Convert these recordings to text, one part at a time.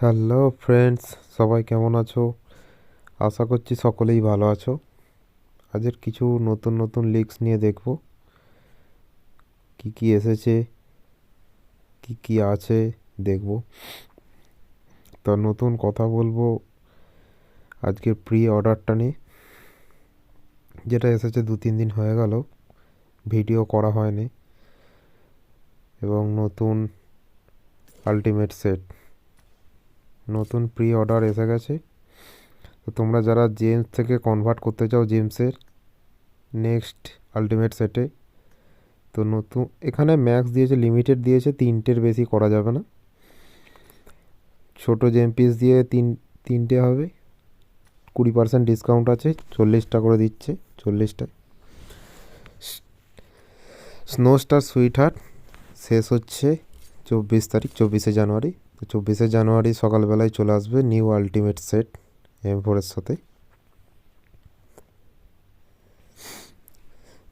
Hello friends, সবাই কেমন আছো? আশা করছি সকলেই ভালো আছো। আজের কিছু নতুন নতুন লিগস নিয়ে দেখব কি কি এসেছে, কি কি আছে দেখব। তো নতুন কথা বলবো আজকের প্রি অর্ডারটা নিয়ে, যেটা এসেছে 2-3 দিন হয়ে গেল, ভিডিও করা হয়নি। এবং নতুন আলটিমেট সেট, নতুন প্রি অর্ডার এসে গেছে। তো তোমরা যারা জেমস থেকে কনভার্ট করতে চাও জেমসের নেক্সট আলটিমেট সেটে, তো নতুন এখানে ম্যাক্স দিয়েছে, লিমিটেড দিয়েছে, 3টের বেশি করা যাবে না। ছোটো জেম পিস দিয়ে তিনটে হবে। 20% ডিসকাউন্ট আছে, 40টা করে দিচ্ছে, 40টায়। স্নো স্টার সুইট হার্ট শেষ হচ্ছে 24 তারিখ, 24শে জানুয়ারি। তো 24শে জানুয়ারি সকালবেলায় চলে আসবে নিউ আলটিমেট সেট M4-এর সাথে।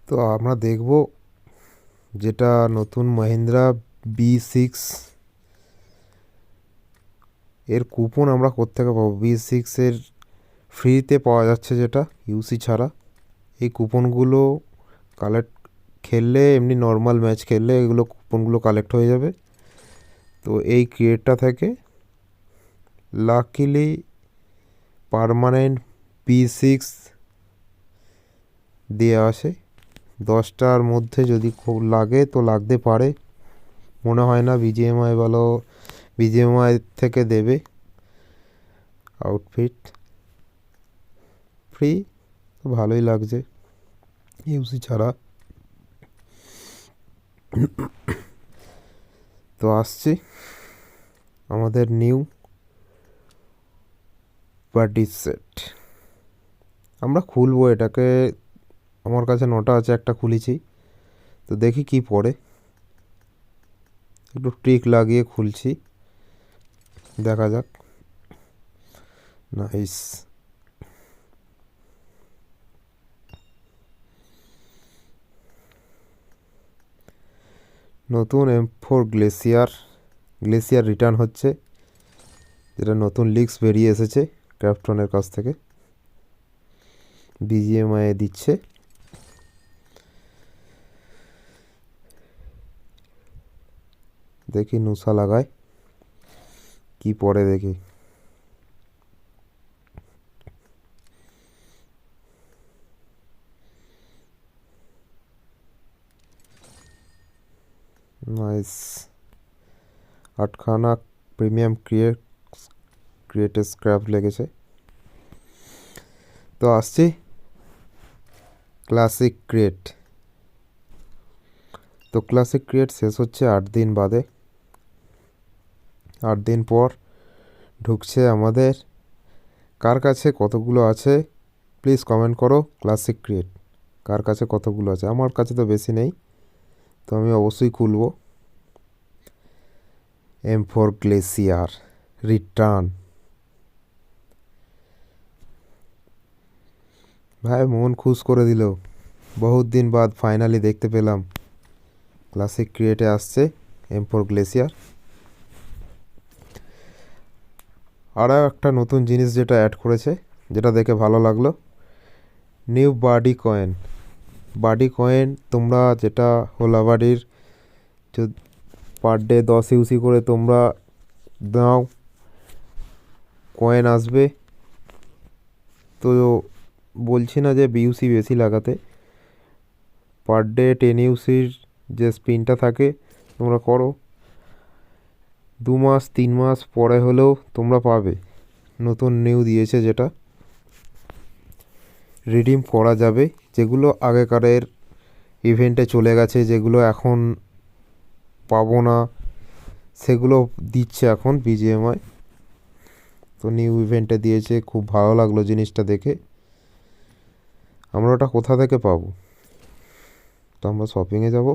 তো আমরা দেখব যেটা নতুন মহিন্দ্রা B6 এর কুপন আমরা কোত্থেকে পাবো। B6-এর ফ্রিতে পাওয়া যাচ্ছে, যেটা ইউসি ছাড়া। এই কুপনগুলো কালেক্ট খেললে, এমনি নর্মাল ম্যাচ খেললে এগুলো কুপনগুলো কালেক্ট হয়ে যাবে। তো এই ক্রিয়েটটা থেকে লাকিলি পার্মানেন্ট B6 দিয়ে আসে। 10টার মধ্যে যদি খুব লাগে তো লাগতে পারে, মনে হয় না বিজিএমআই থেকে দেবে আউটফিট ফ্রি। ভালোই লাগছে ইউসি ছাড়া। তো আসছি আমাদের নিউ পার্টি সেট, আমরা খুলবো এটাকে। আমার কাছে 9টা আছে, একটা খুলেছি। তো দেখি কি পড়ে, একটু ট্রিক লাগিয়ে খুলছি, দেখা যাক। নাইস। নতুন M4 গ্লেসিয়ার রিটার্ন হচ্ছে, যেটা নতুন লিক্স বেরিয়ে এসেছে ক্রাফটনের কাছ থেকে, বিজিএমআই দিচ্ছে। দেখি নুসা লাগায় কি পড়ে, দেখি। নাইস। 8খানা প্রিমিয়াম ক্রিয়েট স্ক্র্যাপ লেগেছে। তো আসছি ক্লাসিক ক্রিয়েট। তো ক্লাসিক ক্রিয়েট শেষ হচ্ছে 8 দিন বাদে। 8 দিন পর ঢুকছে আমাদের। কার কাছে কতগুলো আছে প্লিজ কমেন্ট করো। ক্লাসিক ক্রিয়েট কার কাছে কতগুলো আছে? আমার কাছে তো বেশি নেই, তো আমি অবশ্যই খুলবো। M4 গ্লেসিয়ার রিটার্ন, ভাই মন খুশ করে দিল। বহুত দিন বাদ ফাইনালি দেখতে পেলাম ক্লাসিক ক্রিয়েটে আসছে M4 গ্লেসিয়ার। আরও একটা নতুন জিনিস যেটা অ্যাড করেছে, যেটা দেখে ভালো লাগলো, নিউ বাডি কয়েন। তোমরা যেটা হোলাবাড়ির পার ডে 10 ইউসি করে তোমরা দাও, কয়েন আসবে। তো বলছি না যে বিইউসি বেশি লাগাতে, পার ডে 10 ইউসির যে স্পিনটা থাকে তোমরা করো, 2 মাস 3 মাস পরে হলেও তোমরা পাবে। নতুন নিউ দিয়েছে, যেটা রিডিম করা যাবে, যেগুলো আগেকারের ইভেন্টে চলে গেছে, যেগুলো এখন পাবো না, সেগুলো দিচ্ছে এখন বিজিএমআই। তো নিউ ইভেন্টে দিয়েছে, খুব ভালো লাগলো জিনিসটা দেখে। আমরা ওটা কোথা থেকে পাবো? তো আমরা শপিংয়ে যাব,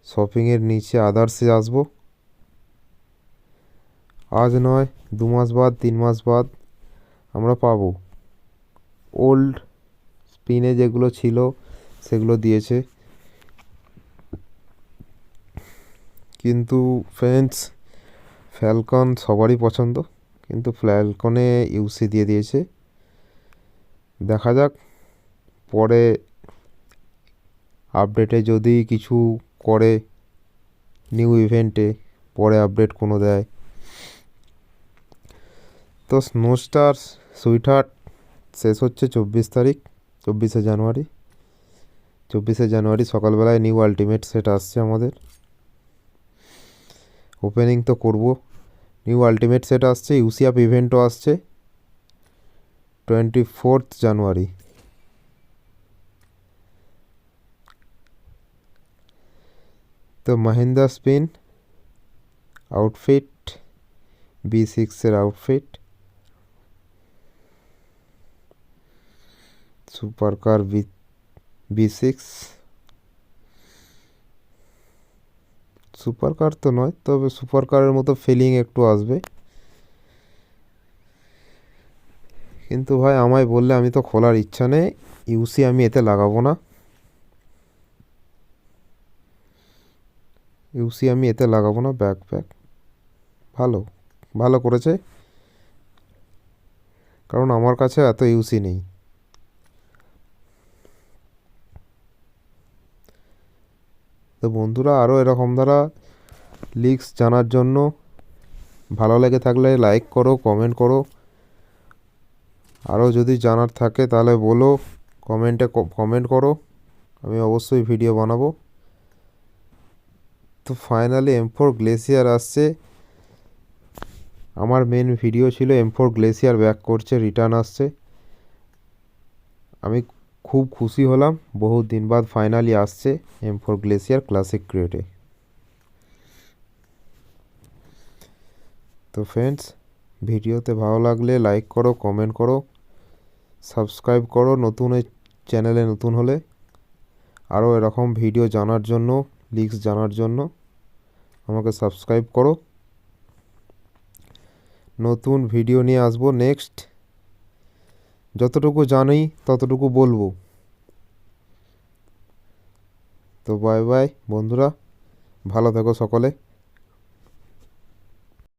শপিংয়ের নিচে আদার্সে আসবো। আজ নয়, 2 মাস বাদ, 3 মাস বাদ আমরা পাবো। ওল্ড স্পিনে যেগুলো ছিল সেগুলো দিয়েছে। কিন্তু ফ্রেন্ডস, ফ্যালকন সবারই পছন্দ, কিন্তু ফ্যালকনে ইউসি দিয়ে দিয়েছে। দেখা যাক পরে আপডেটে যদি কিছু করে, নিউ ইভেন্টে পরে আপডেট কোনো দেয়। তো স্নোস্টার সুইটহার্ট শেষ হচ্ছে 24 তারিখ, 24শে জানুয়ারি। 24শে জানুয়ারি সকালবেলায় নিউ আলটিমেট সেট আসছে আমাদের। ওপেনিং তো করব। নিউ আলটিমেট সেট আসছে, ইউসি আপ ইভেন্টও আসছে 24 জানুয়ারি। তো মাহিন্দ্রা স্পিন আউটফিট, B6-এর outfit, super car B6, super car তো নয়, তবে সুপার কারের মতো ফিলিং একটু আসবে। কিন্তু ভাই আমায় বললে আমি তো খোলার ইচ্ছা নেই, ইউসি আমি এতে লাগাবো না। ইউসি আমি এতে লাগাবো না। ব্যাকপ্যাক ভালো, ভালো করেছে, কারণ আমার কাছে এত ইউসি নেই। তো বন্ধুরা, আরও এরকম দ্বারা লিক্স জানার জন্য ভালো লেগে থাকলে লাইক করো, কমেন্ট করো। আরও যদি জানার থাকে তাহলে বলো, কমেন্টে কমেন্ট করো, আমি অবশ্যই ভিডিও বানাবো। তো ফাইনালি M4 গ্লেসিয়ার আসছে। আমার মেন ভিডিও ছিল M4 গ্লেসিয়ার ব্যাক করছে, রিটার্ন আসছে। আমি খুব খুশি হলাম, বহু দিন বাদ ফাইনালি আসছে M4 গ্লেসিয়ার ক্লাসিক ক্রিয়েটে। তো ফ্রেন্ডস, ভিডিওতে ভালো লাগলে লাইক করো, কমেন্ট করো, সাবস্ক্রাইব করো নতুন এই চ্যানেলে নতুন হলে। আরও এরকম ভিডিও জানার জন্য, লিক্স জানার জন্য আমাকে সাবস্ক্রাইব করো। নতুন ভিডিও নিয়ে আসবো নেক্সট। যতটুকু জানি ততটুকু বলবো। তো বাই বাই বন্ধুরা, ভালো থেকো সকলে।